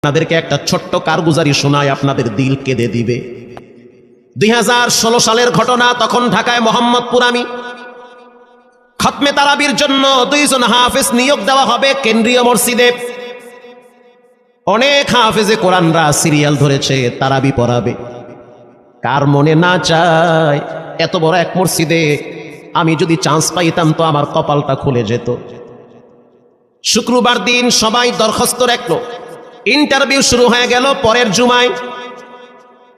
আপনাদেরকে একটা ছোট্ট কারগুজারি শোনায়, আপনাদের দিল কেঁদে দিবে। 2016 সালের ঘটনা। তখন ঢাকায় মোহাম্মদপুর আমি খতমে তারাবির জন্য 2 জন হাফেজ নিয়োগ দেওয়া হবে কেন্দ্রীয় মসজিদে। অনেক হাফেজে কোরআনরা সিরিয়াল ধরেছে তারাবি পড়াবে। কার মনে না চায় এত বড় এক মসজিদে আমি যদি চান্স পাইতাম তো আমার কপালটা খুলে যেত। শুক্রবার দিন সবাই দরখাস্ত রাখলো, ইন্টারভিউ শুরু হয়ে গেল। পরের জুমায়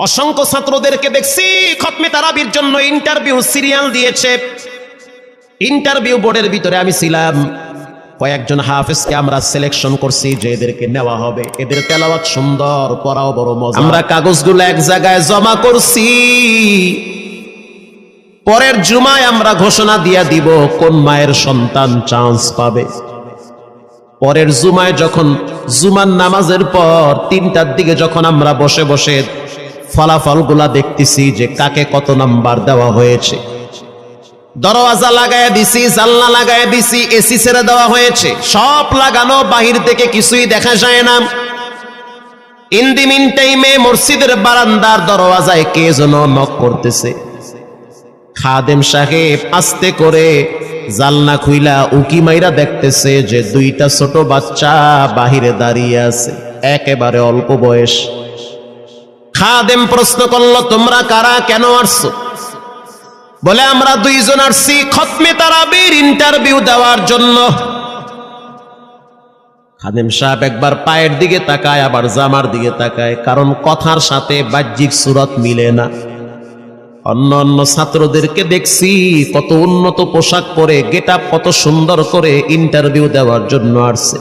অসংখ্য ছাত্রদেরকে দেখছি খতমে তারাবির জন্য ইন্টারভিউ সিরিয়াল দিয়েছে। ইন্টারভিউ বোর্ডের ভিতরে আমি ছিলাম। কয়েকজন হাফেজকে আমরা সিলেকশন করছি যে এদেরকে নেওয়া হবে। এদের তেলাওয়াত সুন্দর, পড়াও বড় মজা। আমরা কাগজগুলো এক জায়গায় জমা করছি। পরের জুমায় আমরা ঘোষণা দিয়ে দিব কোন মায়ের সন্তান চান্স পাবে। পরের জুমায় যখন জুমার নামাজের পর 3টার দিকে যখন আমরা বসে বসে ফলাফলগুলা দেখতেছি যে কাকে কত নাম্বার দেওয়া হয়েছে, দরওয়াজা লাগায় দিছি, জানলা লাগায় দিছি, এসি ছেড়ে দেওয়া হয়েছে, সব লাগানো, বাহির থেকে কিছুই দেখা যায় না। ইন দি মিন টাইমে মসজিদের বারান্দার দরওয়াজায় কে যেন নক করতেছে। খাদেম সাহেব আস্তে করে জালনা খুইলা উকি মাইরা দেখতেছে যে 2টা ছোট বাচ্চা বাহিরে দাঁড়িয়ে আছে, একেবারে অল্প বয়স। খাদেম প্রশ্ন করলো, তোমরা কারা, কেন আসছো? বলে, আমরা 2 জন আসছি খতমে তারাবির ইন্টারভিউ দেওয়ার জন্য। খাদেম সাহেব একবার পায়ের দিকে তাকায়, আবার জামার দিকে তাকায়, কারণ কথার সাথে বাহ্যিক সুরত মিলে না। অন্য অন্য ছাত্রদেরকে দেখছি কত উন্নত পোশাক পরে, গেটআপ কত সুন্দর করে ইন্টারভিউ দেওয়ার জন্য আসছে।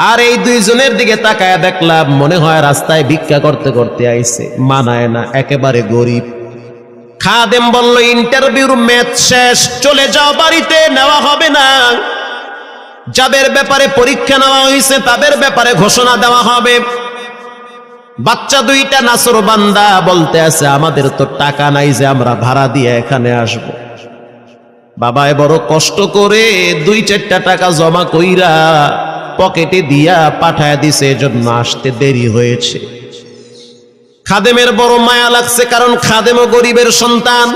আর এই 2 জনের দিকে তাকায় দেখলাম মনে হয় রাস্তায় ভিক্ষা করতে করতে আইছে, মানায় না, একেবারে গরিব। খাদেম বলল, ইন্টারভিউর ম্যাচ শেষ, চলে যাও বাড়িতে, নেওয়া হবে না। যাদের ব্যাপারে পরীক্ষা নেওয়া হয়েছে তাদের ব্যাপারে ঘোষণা দেওয়া হবে। বাচ্চা 2টা নাসরবান্দা বলতে আছে, আমাদের তো টাকা নাই যে আমরা ভাড়া দিয়ে এখানে আসব। বাবায় বড় কষ্ট করে 2-4টা টাকা জমা কইরা পকেটে দিয়া পাঠায় দিছে, এজন্য আসতে দেরি হয়েছে। খাদেমের বড় মায়া লাগছে, কারণ খাদেমও গরিবের সন্তান।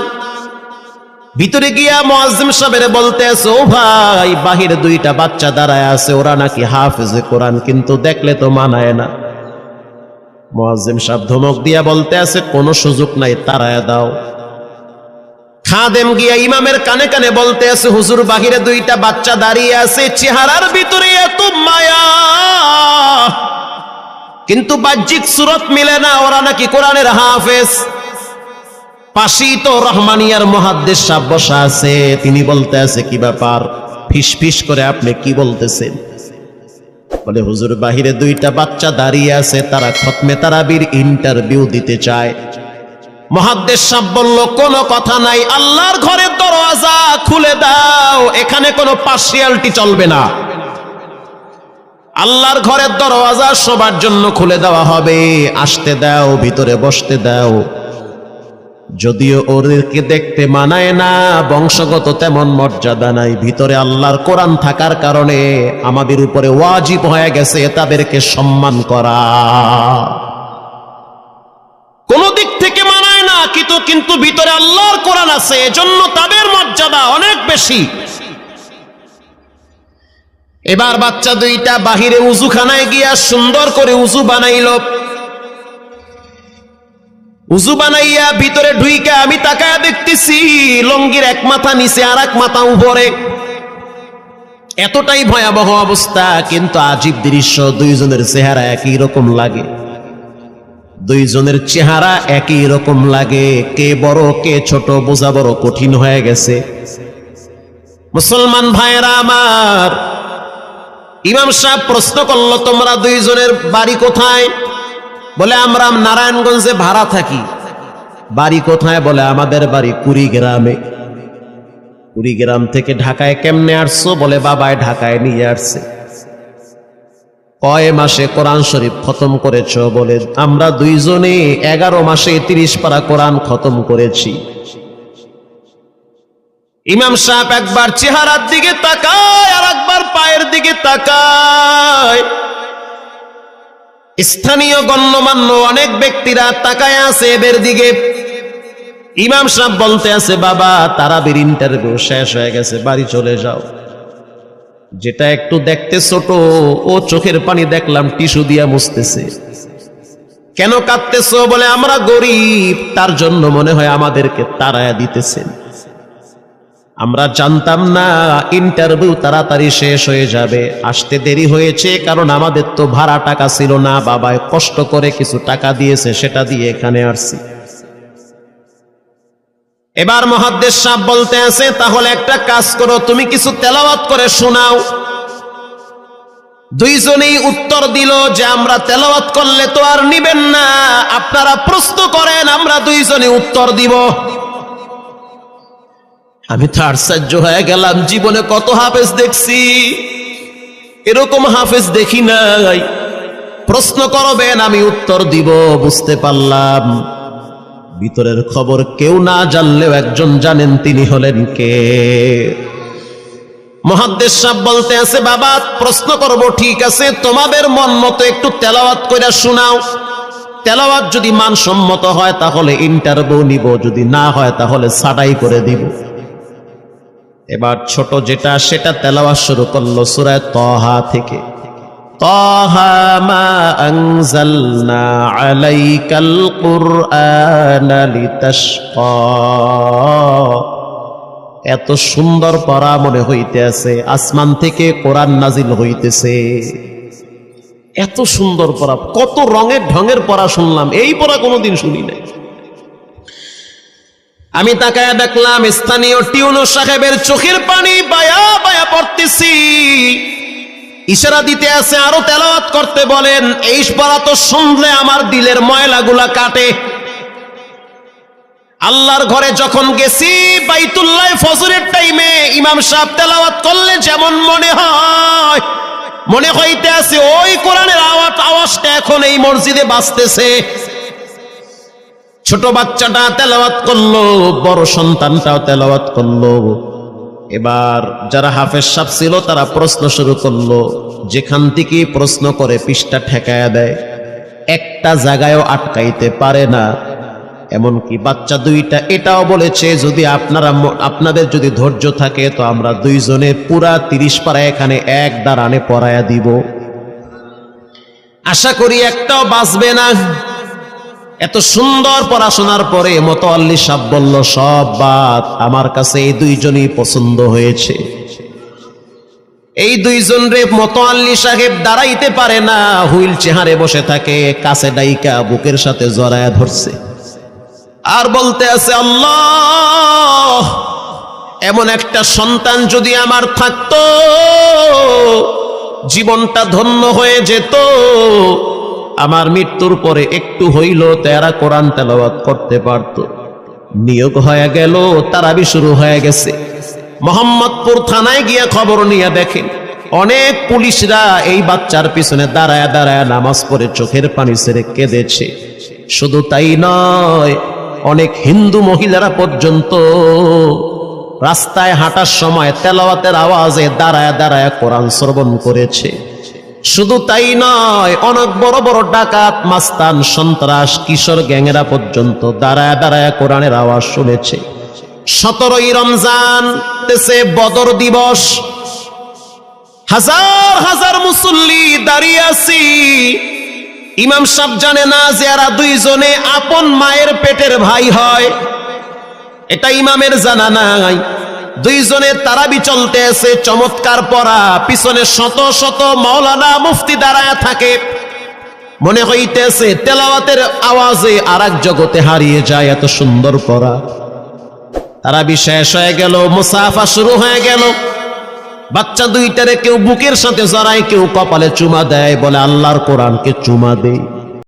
ভিতরে গিয়া মুয়াজ্জিম সাহেবের বলতে আছে, ও ভাই, বাহিরে 2টা বাচ্চা দাঁড়ায় আছে, ওরা নাকি হাফেজে কোরআন, কিন্তু দেখলে তো মানায় না। মুয়াজ্জিম সাহেব ধমক দিয়া বলতে আছে, কোনো সুযোগ নাই, তাড়ায়া দাও। খাদেম গিয়া ইমামের কানে কানে বলতে আছে, হুজুর, বাহিরে 2টা বাচ্চা দাঁড়িয়ে আছে, চেহারার ভিতরে এত মায়া, কিন্তু বাহ্যিক সুরত মিলে না, ওরা নাকি কোরআনের হাফেজ। পাশেই তো রহমানিয়ার মুহাদ্দিস সাহেব বসা আছে, তিনি বলতে আছে, কি ব্যাপার, ফিস ফিস করে আপনি কি বলতেছেন? বলে, হুজুর, বাহিরে 2টা বাচ্চা দাঁড়িয়ে আছে, তারা খতমে তারাবির ইন্টারভিউ দিতে চায়। মুহাদ্দিস সাহেব বলল, কোনো কথা নাই, আল্লাহর ঘরের দরওয়াজা খুলে দাও, এখানে কোনো পার্সিয়ালিটি চলবে না। আল্লাহর ঘরের দরওয়াজা সবার জন্য খুলে দেওয়া হবে, আসতে দাও, ভিতরে বসতে দাও। যদিও ওদেরকে দেখতে মানায় না, বংশগত তেমন মর্যাদা নাই, ভিতরে আল্লাহর কোরআন থাকার কারণে আমাদের উপরে ওয়াজিব হয়ে গেছে তাদেরকে সম্মান করা। কোন দিক থেকে মানায় না, কিন্তু ভিতরে আল্লাহর কোরআন আছে, এজন্য তাদের মর্যাদা অনেক বেশি। এবার বাচ্চা 2টা বাহিরে উজুখানায় গিয়া সুন্দর করে উজু বানাইল। উজু বানাইয়া ভিতরে ঢুইকা আমি তাকায়া দেখতেছি লঙ্গির এক মাথা নিচে আর এক মাথা উপরে, এতটাই ভয়াবহ অবস্থা। কিন্তু আজীব দৃশ্য, 2 জনের চেহারা একই রকম লাগে। 2 জনের চেহারা একই রকম লাগে, কে বড় কে ছোট বোঝা বড় কঠিন হয়ে গেছে। মুসলমান ভাইয়েরা আমার, ইমাম সাহেব প্রশ্ন করলো, তোমরা 2 জনের বাড়ি কোথায়? বলে, আমরা নারায়ণগঞ্জে ভাড়া থাকি। বাড়ি কোথায়? বলে, আমাদের বাড়ি কুড়িগ্রামে। কুড়িগ্রাম থেকে ঢাকায় কেমনে আসছো? বলে, বাবায় ঢাকায় নিয়ে আসছে। কয় মাসে কোরআন শরীফ খতম করেছো? বলে, আমরা 2 জনে 11 মাসে 30 পারা কোরআন খতম করেছি। ইমাম সাহেব একবার চেহারার দিকে তাকায় আর একবার পায়ের দিকে তাকায়। স্থানীয় গণ্যমান্য অনেক ব্যক্তিরা তাকায় আছে এদের দিকে। ইমাম সাহেব বলতে আছে, বাবা তারাবির ইন্টারভিউ শেষ হয়ে গেছে, বাড়ি চলে যাও। যেটা একটু দেখতে ছোট, ও চোখের পানি দেখলাম টিস্যু দিয়া মুছতেছে। কেন কাঁদতেছো? বলে আমরা গরিব, তার জন্য মনে হয় আমাদেরকে তাড়ায়া দিতেছেন। আমরা জানতাম না ইন্টারভিউ তাড়াতাড়ি শেষ হয়ে যাবে, আসতে দেরি হয়েছে কারণ আমাদের তো ভাড়া টাকা ছিল না, বাবায় কষ্ট করে কিছু টাকা দিয়েছে, সেটা দিয়ে এখানে আসছি। এবার মুহাদ্দিস সাহেব বলতে আছে, তাহলে একটা কাজ করো, তুমি কিছু তেলাওয়াত করে শোনাও। দুইজনেই উত্তর দিল যে আমরা তেলাওয়াত করলে তো আর নিবেন না, আপনারা প্রশ্ন করেন, আমরা দুইজনে উত্তর দিব। আমি তো আশ্চর্য হয়ে গেলাম, জীবনে কত হাফেজ দেখছি, এরকম হাফেজ দেখি নাই। প্রশ্ন করবেন, আমি উত্তর দিব। বুঝতে পারলাম ভিতরের খবর কেউ না জানলেও একজন জানেন, তিনি হলেন কে? মুহাদ্দিস সাহেব বলতে আছে, বাবা প্রশ্ন করব ঠিক আছে, তোমাদের মন মতো একটু তেলাওয়াত কইরা শোনাও। তেলাওয়াত যদি মানসম্মত হয় তাহলে ইন্টারভিউ নিব, যদি না হয় তাহলে ছাঁটাই করে দিব। এবার ছোট যেটা সেটা তেলাওয়াত শুরু করলো সূরা তাহা থেকে। তাহা মা আনজালনা আলাইকাল কুরআনা লিতাশকা। এত সুন্দর পড়া মনে হইতে আছে, আসমান থেকে কোরআন নাজিল হইতেছে। এত সুন্দর পড়া, কত রঙের ঢঙের পড়া শুনলাম, এই পড়া কোনোদিন শুনি নাই। আমি তাকায় দেখলাম স্থানীয় টিউনো সাহেবের চোখের পানি বায়া বায়া পড়তেছি। ইশারা দিতে আছে আরো তেলাওয়াত করতে বলেন। এই পড়া তো শুনলে আমার দিলের ময়লাগুলা কাটে। আল্লাহর ঘরে যখন গেছি বাইতুল্লাহ ফজরের টাইমে ইমাম সাহেব তেলাওয়াত করলে যেমন মনে হয়, মনে হইতে আছে ওই কোরআনের আওয়াজটা এখন এই মসজিদে বাজতেছে। ছোট বাচ্চাটা তেলাওয়াত করলো, বড় সন্তানটাও তেলাওয়াত করলো। এবার যারা হাফেজ সাহেব ছিল তারা প্রশ্ন শুরু করলো। যেখান থেকে প্রশ্ন করে পৃষ্ঠা ঠেকায়া দেয়, একটা জায়গায়ও আটকাইতে পারে না। এমনকি বাচ্চা দুইটা এটাও বলেছে, যদি আপনাদের যদি ধৈর্য থাকে তো আমরা দুইজনে পুরা 30 পারা এখানে এক দাঁড়ানে পড়ায়া দিব। আশা করি একটাও বাঁচবে না। এত সুন্দর পড়াশোনার পরে মোতাওয়াল্লি সাহেব বলল, সব বাদ, আমার কাছে এই দুইজনই পছন্দ হয়েছে। এই দুইজন রে মোতাওয়াল্লি সাহেব দাঁড়াইতে পারে না, হুইল চেয়ারে বসে থাকে, কাছে ডাইকা বুকের সাথে জড়ায়া ধরছে আর বলতে আছে, আল্লাহ এমন একটা সন্তান যদি আমার থাকতো জীবনটা ধন্য হয়ে যেত। আমার মৃত্যুর পরে একটু হইল তেরা কোরআন তেলাওয়াত করতে পারত। নিয়োগ হয়ে গেল, তারাবি শুরু হয়ে গেছে। মোহাম্মদপুর থানায় গিয়ে খবর নিয়ে দেখেন অনেক পুলিশরা এই বাচ্চার পিছনে দাঁড়ায় দাঁড়ায় নামাজ পড়ে চোখের পানি ছেড়ে কেঁদেছে। শুধু তাই নয়, অনেক হিন্দু মহিলারা পর্যন্ত রাস্তায় হাঁটার সময় তেলাওয়াতের আওয়াজে দাঁড়ায় দাঁড়ায় কোরআন শ্রবণ করেছে। শুধু তাই নয়, অনেক বড় বড় ডাকাত, মাস্তান, সন্ত্রাস, কিশোর গ্যাংরা পর্যন্ত দাঁড়ায় দাঁড়ায় কোরআনের আওয়াজ শুনেছে। 17ই রমজান তেছে বদর দিবস, হাজার হাজার মুসল্লি দাঁড়িয়ে আছি। ইমাম সাহেব জানে না যে এরা দুইজনে আপন মায়ের পেটের ভাই হয়, এটা ইমামের জানা নাই। দুইজনে তারাবি চলতে আছে, চমৎকার পড়া, পিছনে শত শত মাওলানা মুফতি দাঁড়ায় থাকে। মনে হইতেছে তেলাওয়াতের আওয়াজে আরেক জগতে হারিয়ে যায়, এত সুন্দর পড়া। তারাবি শেষ হয়ে গেল, মুসাফা শুরু হয়ে গেল। বাচ্চা দুইটারে কেউ বুকের সাথে জড়ায়, কেউ কপালে চুমা দেয়, বলে আল্লাহর কোরআনকে চুমা দেই।